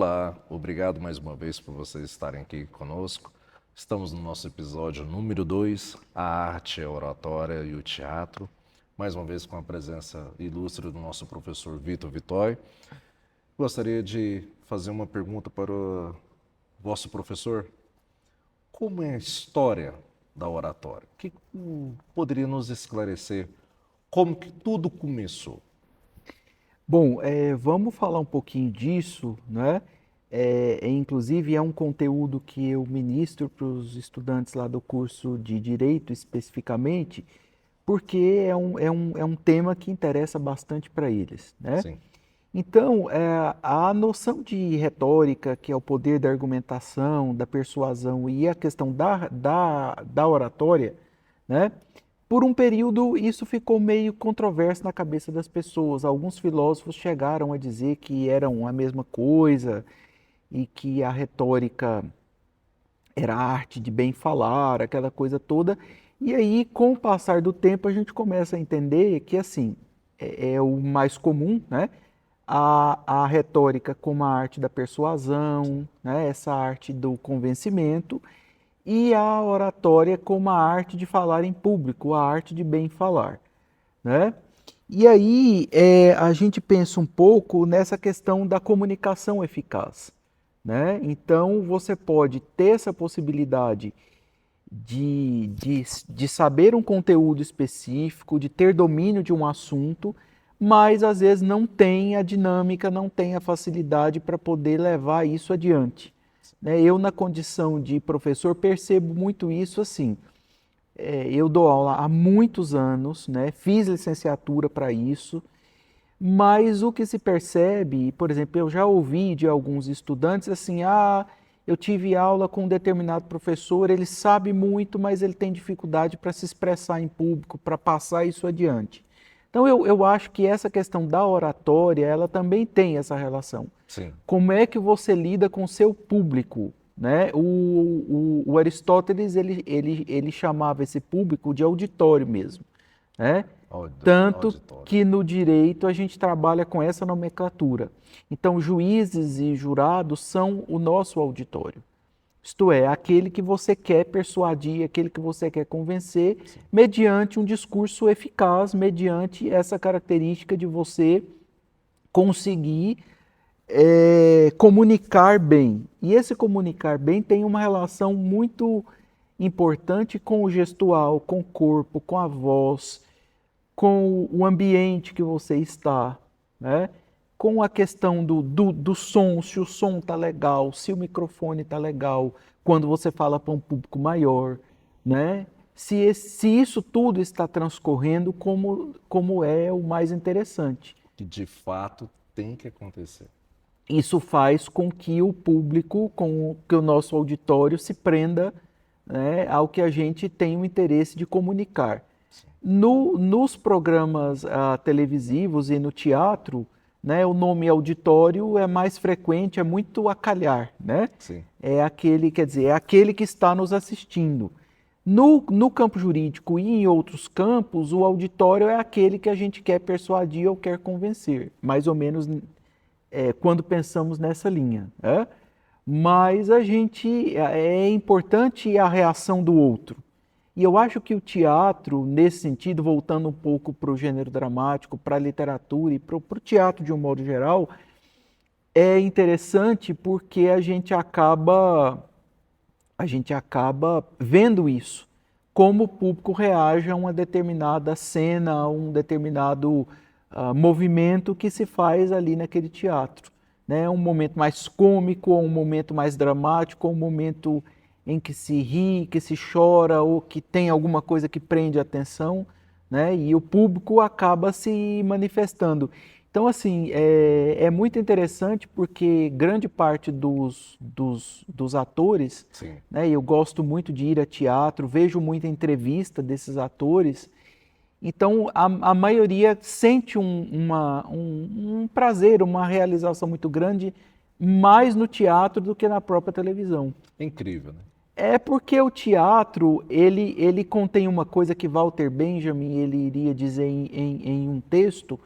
Olá, obrigado mais uma vez por vocês estarem aqui conosco. Estamos no nosso episódio número 2, a arte, a oratória e o teatro. Mais uma vez com a presença ilustre do nosso professor Vitor Vitói. Gostaria de fazer uma pergunta para o vosso professor. Como é a história da oratória? Que poderia nos esclarecer como que tudo começou? Bom, vamos falar um pouquinho disso, né? Inclusive é um conteúdo que eu ministro para os estudantes lá do curso de Direito especificamente, porque é um tema que interessa bastante para eles, né? Sim, Então, a noção de retórica, que é o poder da argumentação, da persuasão e a questão da oratória, né? Por um período, isso ficou meio controverso na cabeça das pessoas. Alguns filósofos chegaram a dizer que eram a mesma coisa e que a retórica era a arte de bem falar, aquela coisa toda. E aí, com o passar do tempo, a gente começa a entender que, assim, é o mais comum, né? A retórica como a arte da persuasão, né? Essa arte do convencimento, e a oratória como a arte de falar em público, a arte de bem falar, né? E aí a gente pensa um pouco nessa questão da comunicação eficaz, né? Então você pode ter essa possibilidade de saber um conteúdo específico, de ter domínio de um assunto, mas às vezes não tem a dinâmica, não tem a facilidade para poder levar isso adiante, né? Eu, na condição de professor, percebo muito isso assim. Eu dou aula há muitos anos, né? Fiz licenciatura para isso, mas o que se percebe, por exemplo, eu já ouvi de alguns estudantes assim: eu tive aula com um determinado professor, ele sabe muito, mas ele tem dificuldade para se expressar em público, para passar isso adiante. Então eu acho que essa questão da oratória, ela também tem essa relação. sim. Como é que você lida com o seu público, né? O Aristóteles, ele chamava esse público de auditório mesmo, né? Tanto Auditório. que no direito a gente trabalha com essa nomenclatura. Então, juízes e jurados são o nosso auditório. Isto é, aquele que você quer persuadir, aquele que você quer convencer, mediante um discurso eficaz, mediante essa característica de você conseguir comunicar bem. E esse comunicar bem tem uma relação muito importante com o gestual, com o corpo, com a voz, com o ambiente que você está, né? Com a questão do som, se o som está legal, se o microfone está legal, quando você fala para um público maior, né? Se isso tudo está transcorrendo como é o mais interessante. Que de fato tem que acontecer. Isso faz com que o público, com que o nosso auditório se prenda, né, ao que a gente tem o interesse de comunicar. Nos programas televisivos e no teatro, né, o nome auditório é mais frequente, é muito a calhar, né? Sim, É aquele, quer dizer, é aquele que está nos assistindo. No campo jurídico e em outros campos, o auditório é aquele que a gente quer persuadir ou quer convencer, mais ou menos quando pensamos nessa linha, né? Mas a gente é importante a reação do outro. E eu acho que o teatro, nesse sentido, voltando um pouco para o gênero dramático, para a literatura e para o teatro de um modo geral, é interessante porque a gente acaba vendo isso, como o público reage a uma determinada cena, a um determinado movimento que se faz ali naquele teatro, né? Um momento mais cômico, ou um momento mais dramático, ou um momento em que se ri, que se chora, ou que tem alguma coisa que prende a atenção, né? E o público acaba se manifestando. Então, assim, é muito interessante porque grande parte dos atores, sim. né? Eu gosto muito de ir a teatro, vejo muita entrevista desses atores. Então, a maioria sente um prazer, uma realização muito grande, mais no teatro do que na própria televisão. É incrível, né? É porque o teatro, ele contém uma coisa que Walter Benjamin ele iria dizer em um texto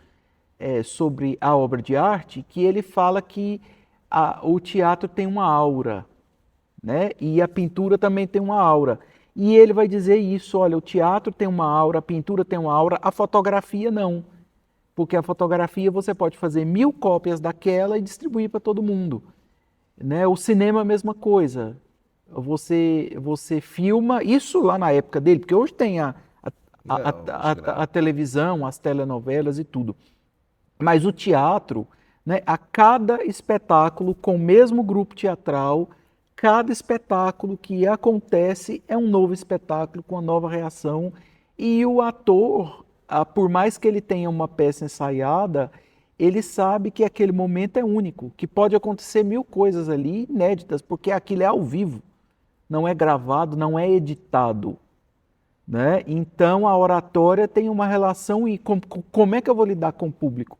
sobre a obra de arte, que ele fala que o teatro tem uma aura, né? E a pintura também tem uma aura. E ele vai dizer isso, olha, o teatro tem uma aura, a pintura tem uma aura, a fotografia não. Porque a fotografia você pode fazer 1000 cópias daquela e distribuir para todo mundo. Né? O cinema é a mesma coisa. Você filma, isso lá na época dele, porque hoje tem a televisão, as telenovelas e tudo. Mas o teatro, né, a cada espetáculo com o mesmo grupo teatral, cada espetáculo que acontece é um novo espetáculo com uma nova reação. E o ator, por mais que ele tenha uma peça ensaiada, ele sabe que aquele momento é único, que pode acontecer 1000 coisas ali inéditas, porque aquilo é ao vivo, não é gravado, não é editado. Né? Então a oratória tem uma relação e como é que eu vou lidar com o público?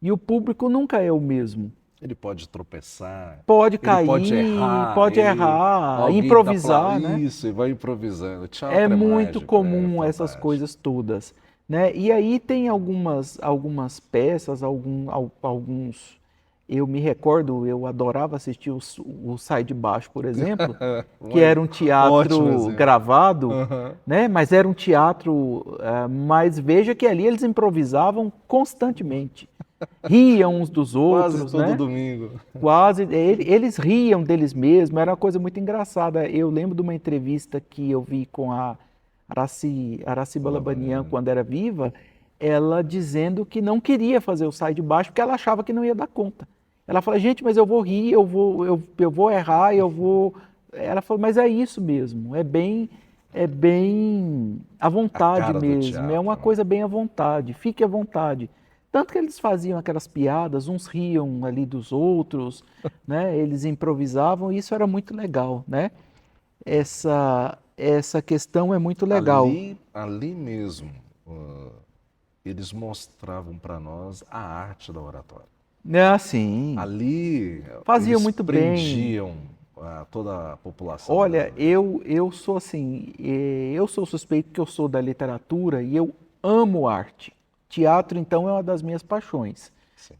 E o público nunca é o mesmo. Ele pode tropeçar, pode cair, pode errar, improvisar, né? Isso, e vai improvisando. O teatro É muito mágico, comum essas coisas todas, né? E aí tem algumas peças, alguns. Eu me recordo, eu adorava assistir o Sai de Baixo, por exemplo, que era um teatro gravado, né? Mas era um teatro, mas veja que ali eles improvisavam constantemente. Riam uns dos outros, quase todo né? domingo. Quase, eles riam deles mesmos, era uma coisa muito engraçada. Eu lembro de uma entrevista que eu vi com a Araci Balabanian, quando era viva, ela dizendo que não queria fazer o Sai de Baixo porque ela achava que não ia dar conta. Ela fala, gente, mas eu vou rir, eu vou errar, eu vou... Ela falou, mas é isso mesmo, é bem à vontade mesmo, teatro, é uma coisa bem à vontade, fique à vontade. Tanto que eles faziam aquelas piadas, uns riam ali dos outros, né? Eles improvisavam e isso era muito legal, né? Essa questão é muito legal. Ali mesmo, eles mostravam para nós a arte da oratória. Sim. Ali faziam eles muito prendiam toda a população. Olha, eu sou assim, eu sou suspeito que eu sou da literatura e eu amo arte. Teatro, então, é uma das minhas paixões.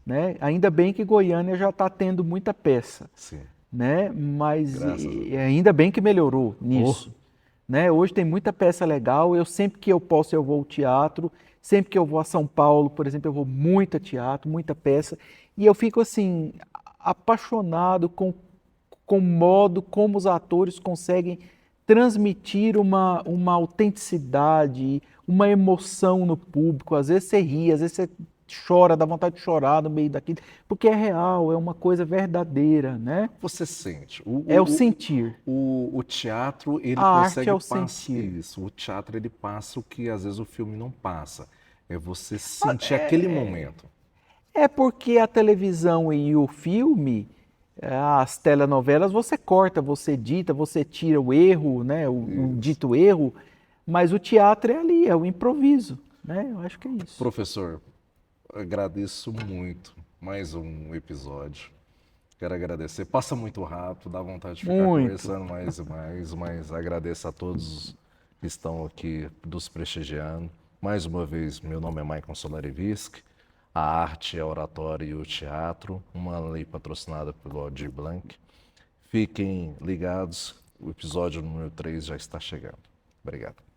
Né? Ainda bem que Goiânia já está tendo muita peça. Sim. Né? Mas ainda bem que melhorou nisso. Né? Hoje tem muita peça legal. Eu sempre que eu posso, eu vou ao teatro. Sempre que eu vou a São Paulo, por exemplo, eu vou muito a teatro, muita peça. E eu fico assim, apaixonado com o modo como os atores conseguem transmitir uma autenticidade, uma emoção no público. Às vezes você ri, às vezes você chora, dá vontade de chorar no meio daquilo, porque é real, é uma coisa verdadeira, né? Você sente. É o sentir. O teatro, ele A consegue arte é o passar sentir. isso. O teatro, ele passa o que às vezes o filme não passa. É você sentir aquele momento. É porque a televisão e o filme, as telenovelas, você corta, você edita, você tira o erro, né? O dito erro, mas o teatro é ali, é o improviso, né? Eu acho que é isso. Professor, agradeço muito mais um episódio. Quero agradecer. Passa muito rápido, dá vontade de ficar conversando mais e mais, mas agradeço a todos que estão aqui nos prestigiando. Mais uma vez, meu nome é Maicon Solarivisc. A arte, a oratória e o teatro, uma lei patrocinada pelo Aldir Blanc. Fiquem ligados, o episódio número 3 já está chegando. Obrigado.